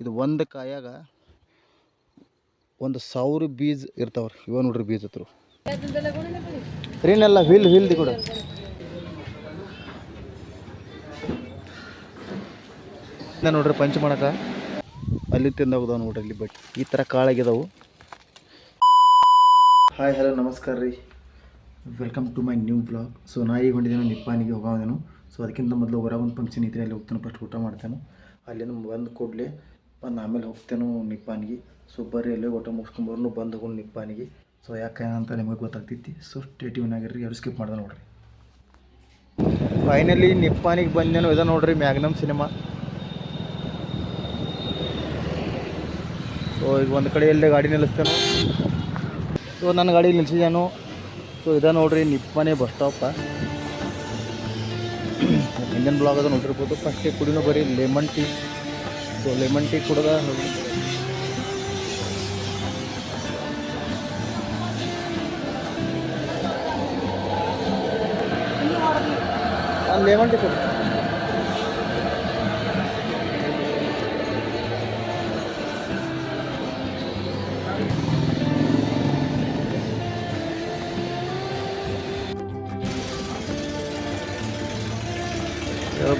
ಇದು ಒಂದು ಕಾಯಾಗ 1,000 ಬೀಜ ಇರ್ತಾವ್ರಿ. ಇವ ನೋಡ್ರಿ ಬೀಜ ಹತ್ರ ರೀನೆಲ್ಲ ವೀಲ್ದಿ ಕೂಡ ನೋಡ್ರಿ ಪಂಚ್ ಮಾಡಕ ಅಲ್ಲಿ ತಿಂದಾಗದ ನೋಡ್ರಿ. ಇಲ್ಲಿ ಬಟ್ ಈ ಥರ ಕಾಳಾಗಿದಾವು. ಹಾಯ್ ಹಲೋ ನಮಸ್ಕಾರ ರೀ, welcome to my new blog. So ನಾ ಈಗ ಹೊಂದಿದ್ದೇನೆ ನಿಪ್ಪಾನಿಗೆ ಹೋಗೋದೇನು. ಸೊ ಅದಕ್ಕಿಂತ ಮೊದಲು ಹೊರ ಒಂದು ಫಂಕ್ಷನ್ ಇದ್ರೆ ಅಲ್ಲಿ ಹೋಗ್ತಾನೆ, ಫಸ್ಟ್ ಊಟ ಮಾಡ್ತೇನೆ. ಅಲ್ಲಿಂದ ಬಂದು ಕೂಡಲೇ ಆಮೇಲೆ ಹೋಗ್ತೇನೆ ನಿಪ್ಪಾನಿಗೆ. ಸೊ ಬರ್ರಿ ಅಲ್ಲಿ ಊಟ ಮುಗಿಸ್ಕೊಂಬರ್ನು ಬಂದು ಹೋಗೋಣ ನಿಪ್ಪಾನಿಗೆ. ಸೊ ಯಾಕಂತ ನಿಮಗೆ ಗೊತ್ತಾಗ್ತೈತಿ. ಸೊ ಸ್ಟೇಟಿವ್ನ್ ಆಗಿರ್ರಿ, ಯಾರು ಸ್ಕಿಪ್ ಮಾಡ್ದೆ ನೋಡ್ರಿ. ಫೈನಲಿ ನಿಪ್ಪಾನಿಗೆ ಬಂದೇನು. ಇದೆ ನೋಡ್ರಿ ಮ್ಯಾಗ್ನಮ್ ಸಿನಿಮಾ. ಸೊ ಈಗ ಒಂದು ಕಡೆ ಎಲ್ಲೇ ಗಾಡಿ ನಿಲ್ಲಿಸ್ತೇನೆ. ಸೊ ನನ್ನ ಗಾಡಿ ನಿಲ್ಸಿದ್ದೇನು. ಸೊ ಇದೆ ನೋಡ್ರಿ ನಿಪ್ಪಾನಿ ಬಸ್ ಸ್ಟಾಪ. ಹಿಂದಿನ ಬ್ಲಾಗ್ ಅದು ನೋಡಿರ್ಬೋದು. ಫಸ್ಟಿಗೆ ಕುಡಿನೂ ಬರೀ lemon tea. So lemon tea ಕುಡ್ದ ಲೆಮನ್ ಟೀ ಕೊಡಿ.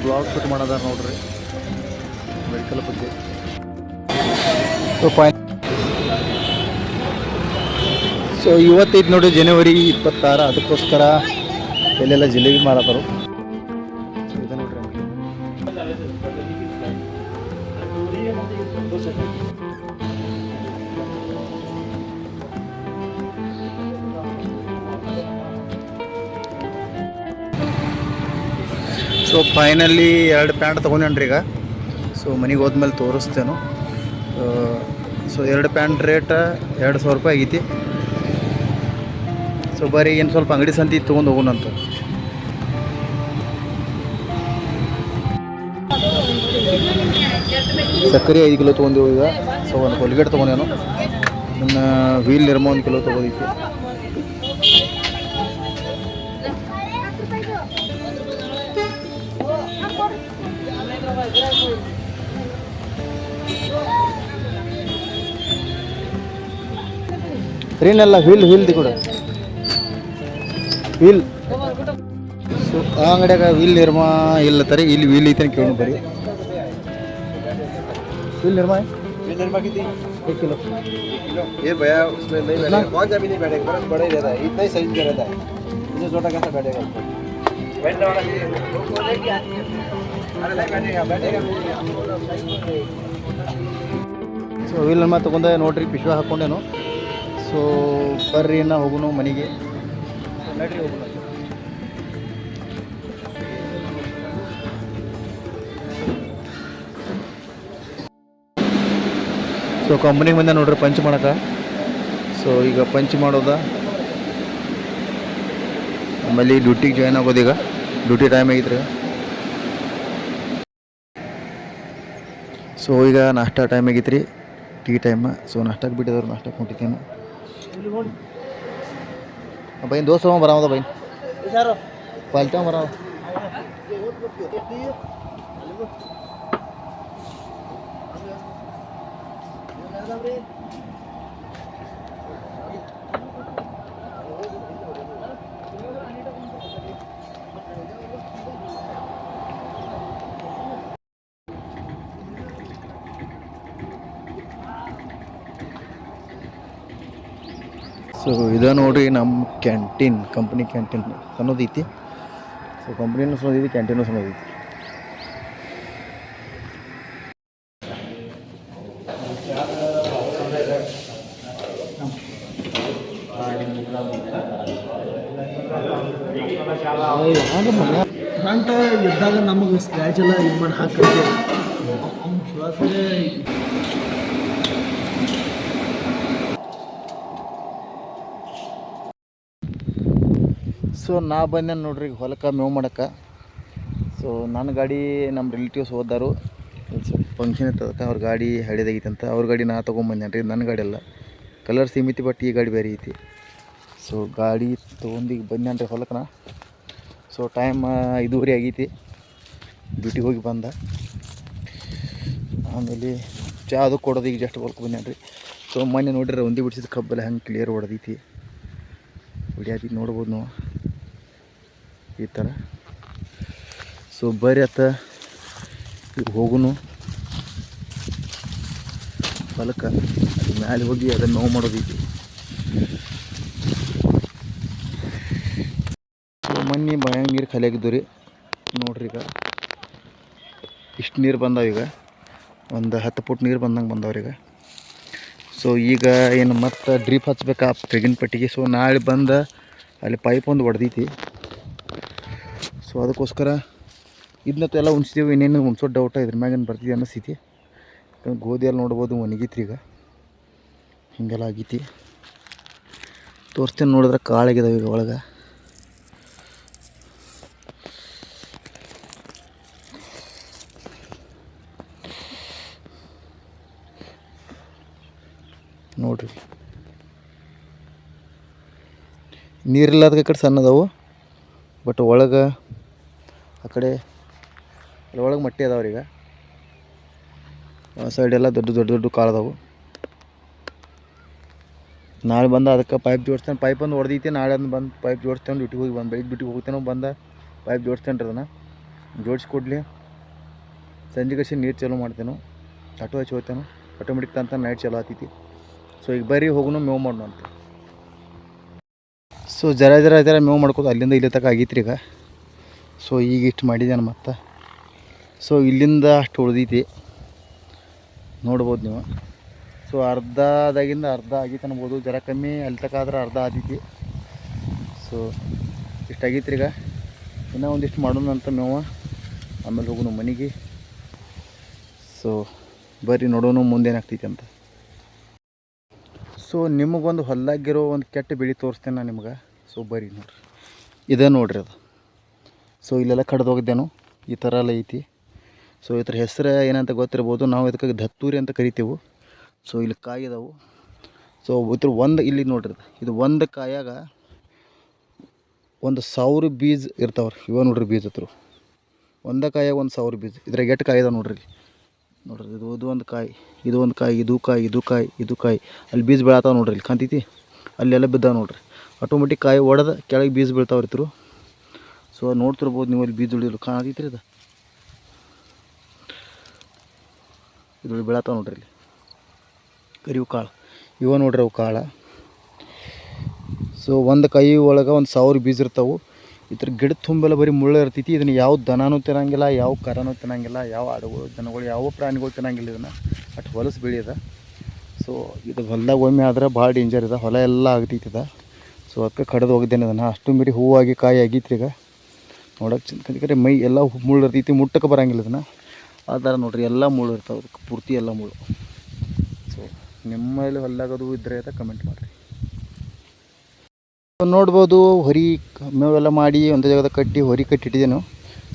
ಬ್ಲಾಗ್ ಶೂಟ್ ಮಾಡೋದ ನೋಡ್ರಿ ಮೆಡಿಕಲ್ ಬಗ್ಗೆ. ಸೊ ಇವತ್ತೈದು ನೋಡಿ ಜನವರಿ 26. ಅದಕ್ಕೋಸ್ಕರ ಎಲ್ಲೆಲ್ಲ ಜಿಲೇಬಿ ಮಾರತಾರು. ಸೊ ಇದೆ ನೋಡ್ರಿ. ಸೊ ಫೈನಲಿ 2 ಪ್ಯಾಂಟ್ ತೊಗೊಂಡೇನ್ರಿ ಈಗ. ಸೊ ಮನೆಗೆ ಹೋದ್ಮೇಲೆ ತೋರಿಸ್ತೇನೆ. ಸೊ 2 ಪ್ಯಾಂಟ್ ರೇಟ್ 200 ರೂಪಾಯಿ ಆಗೈತಿ. ಸೊ ಬರೀ ಏನು ಸ್ವಲ್ಪ ಅಂಗಡಿ ಸಂತಿ ತೊಗೊಂಡು ಹೋಗೋಣಂತ. ಸಕ್ಕರೆ 5 ಕಿಲೋ ತೊಗೊಂಡೆವು ಈಗ. ಸೊ ಒಂದು ಕೊಲ್ಗೇಟ್ ತೊಗೊಂಡೇನು. ಇನ್ನು ವೀಲ್ ನಿರ್ಮಾ 1 ಕಿಲೋ ತೊಗೋದೈತಿ. ರೀನೆಲ್ಲ ವೀಲ್ದಿ ಕೂಡ ವೀಲ್. ಸೊ ಆ ಅಂಗಡಿಯಾಗ ವೀಲ್ ನಿರ್ಮಾ ಇಲ್ಲ ತಾರೆ. ಇಲ್ಲಿ ವೀಲ್ ಐತೆ ಕೇಳೋಣ ಬರೀ. वील निर्मा है? वील निर्मा कितनी? 1 किलो। ये भैया उसमें नहीं बैठेगा, कौन सा भी नहीं बैठेगा, बस बड़ा ही रहता है, इतना ही साइज का रहता है, इससे छोटा कैसा बैठेगा उसको? बैठने वाला भी अरे नहीं बैठेगा, बैठेगा ಸೊ ವೀಲ್ ನಿರ್ಮಾ ತೊಗೊಂಡೆ ನೋಡ್ರಿ. ಪಿಶ್ವ ಹಾಕ್ಕೊಂಡೇನು. ಸೊ ಬರ್ರಿ ನಾ ಹೋಗೋಣ ಮನೆಗೆ. ನಡ್ರಿ ಹೋಗೋಣ. ಸೊ ಕಂಪ್ನಿಗೆ ಬಂದ ನೋಡ್ರಿ ಪಂಚ್ ಮಾಡಕ್ಕೆ. ಸೊ ಈಗ ಪಂಚ್ ಮಾಡೋದ, ಆಮೇಲೆ ಡ್ಯೂಟಿಗೆ ಜಾಯ್ನ್ ಆಗೋದು. ಈಗ ಡ್ಯೂಟಿ ಟೈಮ್ ಆಗಿದ್ರಿ. ಸೊ ಈಗ ನಾಷ್ಟಾ ಟೈಮ್ ಆಗೈತ್ರಿ, ಟೀ ಟೈಮ್. ಸೊ ನಾಷ್ಟಕ್ಕೆ ಬಿಟ್ಟಿದವ್ರು ನಾಷ್ಟಕ್ಕೆ ಹೊಂಟಿದ್ದೇನೆ. ಬೈನ್ ದೋಸ್ತ ಬರಾಮದ ಬೈನ್ ಪಾಲ್ಟ ಬರಾವ. ಸೊ ಇದು ನೋಡ್ರಿ ನಮ್ಮ ಕ್ಯಾಂಟೀನ್, ಕಂಪ್ನಿ ಕ್ಯಾಂಟೀನ್ ಸಣ್ಣದೈತಿ. ಸೊ ಕಂಪ್ನಿನೂ ಸಣ್ಣದೈತಿ, ಕ್ಯಾಂಟೀನು ಸಣ್ಣದೈತಿ. ಫ್ರಂಟ್ ಇದ್ದಾಗ ನಮಗೆ ಸ್ಕ್ರ್ಯಾಚ್ ಎಲ್ಲ ಇದು ಮಾಡಿ ಹಾಕಿ ಸೊ ನಾ ಬಂದೆ ನೋಡ್ರಿ ಹೊಲಕ್ಕೆ ಮೇವು ಮಾಡಕ್ಕೆ. ಸೊ ನನ್ನ ಗಾಡಿ ನಮ್ಮ ರಿಲೇಟಿವ್ಸ್ ಹೋದಾರು. ಸ್ವಲ್ಪ ಫಂಕ್ಷನ್ ಇತ್ತು, ಅದಕ್ಕೆ ಅವ್ರ ಗಾಡಿ ಹಳೇದಾಗೈತೆ. ಅವ್ರ ಗಾಡಿ ನಾ ತೊಗೊಂಬಂದೇನೆ ರೀ. ನನ್ನ ಗಾಡಿ ಅಲ್ಲ, ಕಲರ್ ಸೇಮ್ ಐತಿ, ಬಟ್ ಈ ಗಾಡಿ ಬೇರೆ ಐತಿ. ಸೊ ಗಾಡಿ ತೊಗೊಂಡು ಬಂದೇನೆ ರೀ ಹೊಲಕ್ಕೆ ನಾ. ಸೊ ಟೈಮ್ 5:30 ಆಗೈತಿ. ಡ್ಯೂಟಿಗೆ ಹೋಗಿ ಬಂದ. ಆಮೇಲೆ ಚಾ ಅದು ಕೊಡೋದು ಈಗ ಜಸ್ಟ್ ಹೊಲ್ಕು ಬಂದೇನು ರೀ. ಸೊ ಮೊನ್ನೆ ನೋಡಿರಿ ಒಂದೇ ಬಿಡಿಸಿದ ಕಬ್ಬೆಲ್ಲ ಹೆಂಗೆ ಕ್ಲಿಯರ್ ಹೊಡೆದೈತಿ ಹೊಡಿಯಾದಿ ನೋಡ್ಬೋದು ನಾವು ಈ ಥರ. ಸೊ ಬರ್ರಿ ಆತ ಈಗ ಹೋಗುನು ಹೊಲಕ್ಕೆ, ಅದು ಮ್ಯಾಲೆ ಹೋಗಿ ಅದನ್ನು ನೋವು ಮಾಡೋದೈತಿ. ಸೊ ಮೊನ್ನೆ ಭಯ ನೀರು ಖಾಲಿ ಆಗಿದ್ದು ರೀ ನೋಡ್ರಿ. ಈಗ ಇಷ್ಟು ನೀರು ಬಂದಾವ, ಈಗ ಒಂದು 10 ಫುಟ್ ನೀರು ಬಂದಂಗೆ ಬಂದವ್ರಿ ಈಗ. ಸೊ ಈಗ ಏನು ಮತ್ತೆ ಡ್ರಿಪ್ ಹಚ್ಬೇಕಾ ತೆಗಿನ ಪಟ್ಟಿಗೆ. ಸೊ ನಾಳೆ ಬಂದು ಅಲ್ಲಿ ಪೈಪ್ ಒಂದು ಹೊಡೆದೈತಿ. ಸೊ ಅದಕ್ಕೋಸ್ಕರ ಇದನ್ನತ್ತು ಎಲ್ಲ ಉಣ್ಸಿದ್ದೀವಿ. ಇನ್ನೇನು ಉಣ್ಸೋ ಡೌಟ ಇದ್ರ ಮ್ಯಾಗೇನು ಬರ್ತಿದೆ ಅನ್ನಿಸ್ತೈತಿ. ಗೋಧಿ ಎಲ್ಲ ನೋಡ್ಬೋದು ಒಣಗೈತ್ರಿ ಈಗ, ಹೀಗೆಲ್ಲ ಆಗೈತಿ. ತೋರಿಸ್ತೇನೆ ನೋಡಿದ್ರೆ ಕಾಳಾಗಿದಾವೆ ಈಗ ಒಳಗೆ. ನೋಡ್ರಿ ನೀರಿಲ್ಲದ ಕಡೆ ಸಣ್ಣದವು, ಬಟ್ ಒಳಗೆ ಆ ಕಡೆ ಒಳಗೆ ಮಟ್ಟಿ ಅದಾವ್ರಿ. ಈಗ ಆ ಸೈಡೆಲ್ಲ ದೊಡ್ಡ ದೊಡ್ಡ ದೊಡ್ಡ ಕಾಳದವು. ನಾಳೆ ಬಂದು ಅದಕ್ಕೆ ಪೈಪ್ ಜೋಡಿಸ್ತೇನೆ. ಪೈಪ್ ಒಂದು ಹೊಡೆದೈತಿ. ನಾಳೆ ಅದನ್ನು ಬಂದು ಪೈಪ್ ಜೋಡಿಸ್ತೇನೆ. ಡ್ಯೂಟಿಗೆ ಹೋಗಿ ಬಂದು ಬೆಳಿಗ್ಗೆ ಡ್ಯೂಟಿಗೆ ಹೋಗ್ತೇನೆ, ಬಂದು ಪೈಪ್ ಜೋಡಿಸ್ತೇನೆ ರೀ. ಅದನ್ನು ಜೋಡಿಸ್ಕೊಡ್ಲಿ ಸಂಜೆ ಕಸಿ ನೀರು ಚಾಲೂ ಮಾಡ್ತೇನೆ. ಆಟೋ ಹಚ್ಚಿ ಹೋಗ್ತೇನೆ, ಆಟೋಮೆಟಿಕ್ ಅಂತ ನೈಟ್ ಚಾಲೂ ಆಗ್ತೈತಿ. ಸೊ ಈಗ ಬರೀ ಹೋಗೋಣ ಮೇವು ಮಾಡೋಣ ಅಂತ. ಸೊ ಜರ ಮೇವು ಮಾಡ್ಕೋದು ಅಲ್ಲಿಂದ ಇಲ್ಲಿ ತನಕ ಆಗೈತ್ರಿ ಈಗ. ಸೊ ಈಗ ಇಷ್ಟು ಮಾಡಿದ್ದೇನೆ ಮತ್ತೆ. ಸೊ ಇಲ್ಲಿಂದ ಅಷ್ಟು ಉಳ್ದೈತಿ ನೋಡ್ಬೋದು ನೀವು. ಸೊ ಅರ್ಧದಾಗಿಂದ ಅರ್ಧ ಆಗೈತೆ ಅನ್ಬೋದು, ಜರ ಕಮ್ಮಿ ಅಲ್ಲಿ ತನಕ ಆದ್ರೆ ಅರ್ಧ ಆಗೈತಿ. ಸೊ ಇಷ್ಟು ಆಗೈತ್ರಿ ಈಗ. ಇನ್ನೂ ಒಂದಿಷ್ಟು ಮಾಡೋಣ ಅಂತ ಮೇವು, ಆಮೇಲೆ ಹೋಗೋಣ ಮನೆಗೆ. ಸೊ ಬರ್ರಿ ನೋಡೋಣ ಮುಂದೇನಾಗ್ತೈತಿ ಅಂತ. ಸೊ ನಿಮಗೊಂದು ಹೊಲ್ದಾಗಿರೋ ಒಂದು ಕೆಟ್ಟ ಬೆಳೆ ತೋರಿಸ್ತೇನೆ ನಾನು ನಿಮ್ಗೆ. ಸೊ ಬರ್ರಿ ನೋಡ್ರಿ, ಇದೇ ನೋಡ್ರಿ ಅದು. ಸೊ ಇಲ್ಲೆಲ್ಲ ಕಡ್ದು ಹೋಗಿದ್ದೇನು ಈ ಥರ ಎಲ್ಲ ಐತಿ. ಸೊ ಇದ್ರ ಹೆಸರು ಏನಂತ ಗೊತ್ತಿರ್ಬೋದು, ನಾವು ಇದಕ್ಕೆ ದತ್ತೂರಿ ಅಂತ ಕರಿತೀವಿ. ಸೊ ಇಲ್ಲಿ ಕಾಯಿ ಇದಾವೆ. ಸೊ ಇದ್ರ ಒಂದು ಇಲ್ಲಿ ನೋಡ್ರಿ, ಇದು ಒಂದು ಕಾಯಾಗ 1,000 ಬೀಜ ಇರ್ತಾವ್ರಿ. ಇವ ನೋಡ್ರಿ ಬೀಜ ಹತ್ರ ಒಂದು ಕಾಯಾಗ 1,000 ಬೀಜ. ಇದ್ರಾಗ ಎಷ್ಟು ಕಾಯಿ ಇದಾವೆ ನೋಡ್ರಿ. ನೋಡ್ರಿ ಇದು ಒಂದು ಕಾಯಿ, ಇದು ಒಂದು ಕಾಯಿ, ಇದು ಕಾಯಿ, ಇದು ಕಾಯಿ, ಇದು ಕಾಯಿ. ಅಲ್ಲಿ ಬೀಜ ಬೀಳತ್ತಾವ ನೋಡ್ರಿ, ಇಲ್ಲಿ ಕಾಣ್ತೈತಿ. ಅಲ್ಲೆಲ್ಲ ಬಿದ್ದಾವೆ ನೋಡ್ರಿ. ಆಟೋಮೆಟಿಕ್ ಕಾಯಿ ಒಡೆದು ಕೆಳಗೆ ಬೀಜ ಬೀಳ್ತಾವ್ರಿತ್ರು. ಸೊ ನೋಡ್ತಿರ್ಬೋದು ನೀವು, ಅಲ್ಲಿ ಬೀಜ ಉಳಿದ್ರು ಕಾಣತೈತ್ರಿ. ಇದು ಬೀಳತ್ತಾವ ನೋಡ್ರಿ ಇಲ್ಲಿ ಕರಿವು ಕಾಳು. ಇವ ನೋಡ್ರಿ ಅವು ಕಾಳು. ಸೊ ಒಂದು ಕಾಯಿ ಒಳಗೆ 1,000 ಬೀಜ ಇರ್ತಾವೆ. ಇದ್ರ ಗಿಡ ತುಂಬೆಲ್ಲ ಬರೀ ಮುಳ್ಳು ಇರ್ತೈತಿ. ಇದನ್ನು ಯಾವ ದನನೂ ತಿನ್ನಂಗಿಲ್ಲ, ಯಾವ ಕರನೂ ತಿನ್ನಂಗಿಲ್ಲ, ಯಾವ ಆಡುಗಳು ಜನಗಳು ಯಾವ ಪ್ರಾಣಿಗಳು ತಿನ್ನಂಗಿಲ್ಲ. ಇದನ್ನು ಅಷ್ಟು ಹೊಲಸು ಬೆಳೆಯದ. ಸೊ ಇದು ಹೊಲದಾಗ ಒಮ್ಮೆ ಆದ್ರೆ ಭಾಳ ಡೇಂಜರ್ ಇದೆ, ಹೊಲ ಎಲ್ಲ ಆಗ್ತೈತಿ ಇದು. ಸೊ ಅದಕ್ಕೆ ಕಡ್ದು ಹೋಗಿದ್ದೇನೆ ಇದನ್ನು. ಅಷ್ಟು ಮೀರಿ ಹೂವಾಗಿ ಕಾಯಿ ಆಗೈತ್ರಿ ಈಗ. ನೋಡೋಕೆ ಚಂದ ಮೈ ಎಲ್ಲ ಮುಳ್ಳು ಇರ್ತೈತಿ, ಮುಟ್ಟಕ್ಕೆ ಬರೋಂಗಿಲ್ಲ ಇದನ್ನು. ಆ ಥರ ನೋಡ್ರಿ ಎಲ್ಲ ಮುಳ್ಳು ಇರ್ತಾವೆ, ಅದಕ್ಕೆ ಪೂರ್ತಿ ಎಲ್ಲ ಮುಳ್ಳು. ಸೊ ನಿಮ್ಮಲ್ಲಿ ಹೊಲದಾಗದು ಇದ್ದರೆ ಅಂತ ಕಮೆಂಟ್ ಮಾಡಿರಿ. ನೋಡ್ಬೋದು ಹೊರಿ ಮೇವೆಲ್ಲ ಮಾಡಿ ಒಂದು ಜಾಗದಾಗ ಕಟ್ಟಿ ಹೊರಿ ಕಟ್ಟಿಟ್ಟಿದ್ದೇನು.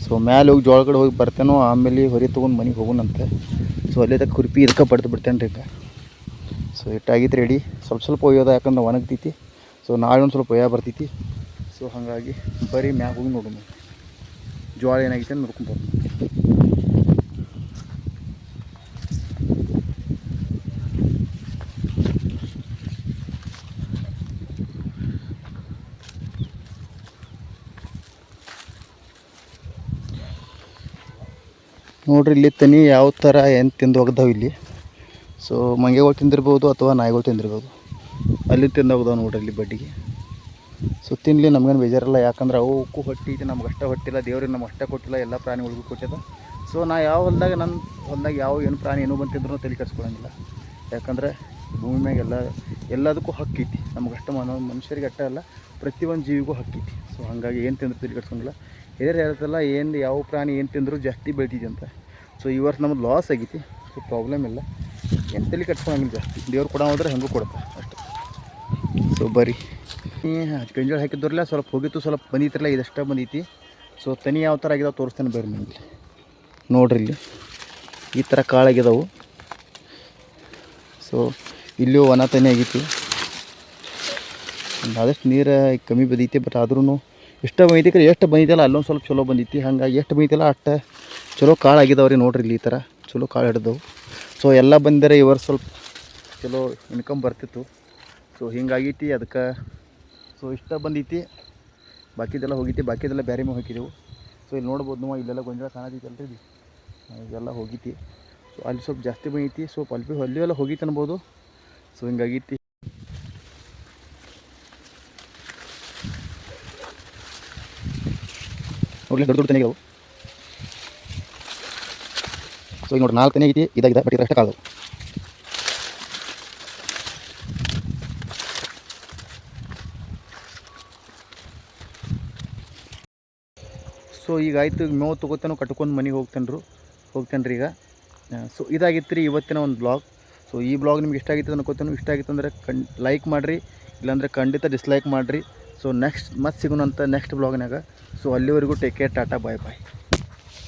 ಸೊ ಮ್ಯಾಲೆ ಹೋಗಿ ಜೋಳ ಕಡೆ ಹೋಗಿ ಬರ್ತೇನೋ, ಆಮೇಲೆ ಹೊರಿ ತೊಗೊಂಡು ಮನೆಗೆ ಹೋಗೋಣಂತೆ. ಸೊ ಅಲ್ಲೇ ತಕ್ಕ ಕುರ್ಪಿ ಇದಕ್ಕೆ ಬಡ್ದು ಬಿಡ್ತೇನೆ ರೀ ಈಗ. ಸೊ ಇಟ್ಟಾಗಿತ್ತು ರೆಡಿ. ಸ್ವಲ್ಪ ಒಯ್ಯೋದ, ಯಾಕಂದ್ರೆ ಒಣಗ್ತೈತಿ. ಸೊ ನಾಳೆ ಒಂದು ಸ್ವಲ್ಪ ಒಯ್ಯ ಬರ್ತೈತಿ. ಸೊ ಹಾಗಾಗಿ ಬರೀ ಮ್ಯಾಗ ಹೋಗಿ ನೋಡೋಣ ಜೋಳ ಏನಾಗೈತೆ ನೋಡ್ಕೊಂಡು. ನೋಡ್ರಿ ಇಲ್ಲಿ ತನಿ ಯಾವ ಥರ ಏನು ತಿಂದು ಹೋಗ್ದಾವೆ ಇಲ್ಲಿ. ಸೊ ಮಂಗೆಗಳು ತಿಂದಿರ್ಬೋದು ಅಥವಾ ನಾಯಿಗಳು ತಿಂದಿರ್ಬೋದು. ಅಲ್ಲಿ ತಿಂದು ಹೋಗ್ದಾವೆ ನೋಡ್ರಿ ಇಲ್ಲಿ ಬಡ್ಡಿಗೆ. ಸೊ ತಿನ್ನಲಿ, ನಮ್ಗೇನು ಬೇಜಾರಿಲ್ಲ. ಯಾಕಂದ್ರೆ ಅವಕ್ಕೂ ಹೊಟ್ಟೆ ಐತಿ, ನಮ್ಗೆ ಅಷ್ಟೇ ಹೊಟ್ಟಿಲ್ಲ. ದೇವ್ರಿಗೆ ನಮ್ಗೆ ಅಷ್ಟೇ ಕೊಟ್ಟಿಲ್ಲ, ಎಲ್ಲ ಪ್ರಾಣಿಗಳಿಗೂ ಕೊಟ್ಟಿದೆ. ಸೊ ನಾ ಯಾವ ಹೊಲ್ದಾಗ ನನ್ನ ಹೊಲ್ದಾಗ ಯಾವ ಏನು ಪ್ರಾಣಿ ಏನೂ ಬಂತಿದ್ರು ತಲೆ ಕೆಡಿಸ್ಕೊಳಂಗಿಲ್ಲ. ಯಾಕಂದರೆ ಭೂಮಿ ಮ್ಯಾಗ ಎಲ್ಲದಕ್ಕೂ ಹಕ್ಕೈತಿ. ನಮ್ಗೆ ಅಷ್ಟೇ ಮನುಷ್ಯರಿಗೆ ಅಷ್ಟೇ ಅಲ್ಲ, ಪ್ರತಿಯೊಂದು ಜೀವಿಗೂ ಹಕ್ಕೈತಿ. ಸೊ ಹಾಗಾಗಿ ಏನು ತಿಂದ್ರು ತಲೆ ಕೆಡಿಸ್ಕೊಂಡಿಲ್ಲ. ಹಿರಿಯರು ಹೇಳ್ತಲ್ಲ, ಏನು ಯಾವ ಪ್ರಾಣಿ ಏನು ತಿಂದರೂ ಜಾಸ್ತಿ ಬೆಳಿತೈತಿ ಅಂತ. ಸೊ ಈ ವರ್ಷ ನಮ್ಗೆ ಲಾಸ್ ಆಗೈತಿ. ಸೊ ಪ್ರಾಬ್ಲಮ್ ಇಲ್ಲ, ಏನು ತಲೆ ಕೆಡ್ಸ್ಕೊಳಂಗಿಲ್ಲ ಜಾಸ್ತಿ. ದೇವ್ರು ಕೊಡ ಹೋದ್ರೆ ಹೆಂಗೂ ಕೊಡ್ತಾರೆ ಅಷ್ಟೇ. ಸೊ ಬರೀ ಗಂಜಾಳ ಹಾಕಿದ್ರಲ್ಲ ಸ್ವಲ್ಪ ಹೋಗಿತ್ತು, ಸ್ವಲ್ಪ ಬಂದಿತ್ತಿರಲ್ಲ, ಇದಷ್ಟೇ ಬಂದೈತಿ. ಸೊ ತನಿ ಯಾವ ಥರ ಆಗಿದಾವೆ ತೋರಿಸ್ತೇನೆ ಬರ್ರಿ ನಿಮಗೆ. ನೋಡ್ರಿ ಇಲ್ಲಿ ಈ ಥರ ಕಾಳಾಗಿದಾವೆ. ಸೊ ಇಲ್ಲೂ ಒಣ ತನಿ ಆಗೈತಿ. ಆದಷ್ಟು ನೀರು ಕಮ್ಮಿ ಬಂದೈತಿ, ಬಟ್ ಆದ್ರೂ ಇಷ್ಟ ಬಂದೈತಿ. ಎಷ್ಟು ಬಂದಿದ್ದಲ್ಲ ಅಲ್ಲೊಂದು ಸ್ವಲ್ಪ ಚಲೋ ಬಂದೈತಿ. ಹಾಗಾಗಿ ಎಷ್ಟು ಬಂದೈತಿಲ್ಲ ಅಷ್ಟು ಚಲೋ ಕಾಳು ಆಗಿದಾವೆ ರೀ. ನೋಡ್ರಿ ಇಲ್ಲಿ ಈ ಥರ ಚಲೋ ಕಾಳು ಹಿಡ್ದವು. ಸೊ ಎಲ್ಲ ಬಂದರೆ ಇವರು ಸ್ವಲ್ಪ ಚಲೋ ಇನ್ಕಮ್ ಬರ್ತಿತ್ತು. ಸೊ ಹಿಂಗಾಗೈತಿ ಅದಕ್ಕೆ. ಸೊ ಇಷ್ಟ ಬಂದೈತಿ, ಬಾಕಿದೆಲ್ಲ ಹೋಗೈತಿ, ಬಾಕಿದೆಲ್ಲ ಬೇರೆ ಮೇಲೆ ಹೋಗಿದ್ದೆವು. ಸೊ ಇಲ್ಲಿ ನೋಡ್ಬೋದು ನಾವು, ಇಲ್ಲೆಲ್ಲ ಗೊಂಜಾಳ ಕಾಣತೈತಲ್ರಿ ಇದು, ಇದೆಲ್ಲ ಹೋಗೈತಿ. ಸೊ ಅಲ್ಲಿ ಸ್ವಲ್ಪ ಜಾಸ್ತಿ ಬಂದೈತಿ, ಸ್ವಲ್ಪ ಅಲ್ಲಿ ಎಲ್ಲ ಹೋಗೈತಿ ಅನ್ಬೋದು. ಸೊ ಹಿಂಗಾಗೈತಿ. ನೋಡಲಿ ದೊಡ್ಡ ತೆನೆಗಳು. ಸೊ ಈಗ ನೋಡಿ 4 ತೆನೆ ಐತಿ, ಇದಾಗಿದೆ, ಬಟ್ ಇದು ಅಷ್ಟೇ ಕಾಳು. ಸೊ ಈಗ ಆಯಿತು, ಈಗ ಮೇವು ತೊಗೋತೇನೋ ಕಟ್ಕೊಂಡು ಮನೆಗೆ ಹೋಗ್ತೇನೆ ರೀ ಈಗ. ಸೊ ಇದಾಗಿತ್ತು ರೀ ಇವತ್ತಿನ ಒಂದು ಬ್ಲಾಗ್. ಸೊ ಈ ಬ್ಲಾಗ್ ನಿಮ್ಗೆ ಇಷ್ಟ ಆಗಿತ್ತು ಅನ್ಕೋತೇನೆ. ಇಷ್ಟ ಆಗಿತ್ತು ಅಂದರೆ ಲೈಕ್ ಮಾಡಿರಿ, ಇಲ್ಲಾಂದರೆ ಖಂಡಿತ ಡಿಸ್ಲೈಕ್ ಮಾಡಿರಿ. ಸೊ ಮತ್ತೆ ಸಿಗೋಣ ಅಂತ ನೆಕ್ಸ್ಟ್ ಬ್ಲಾಗ್ನಾಗ. ಸೊ ಅಲ್ಲಿವರೆಗೂ ಟೇಕ್ ಕೇರ್, ಟಾಟಾ, ಬಾಯ್ ಬಾಯ್.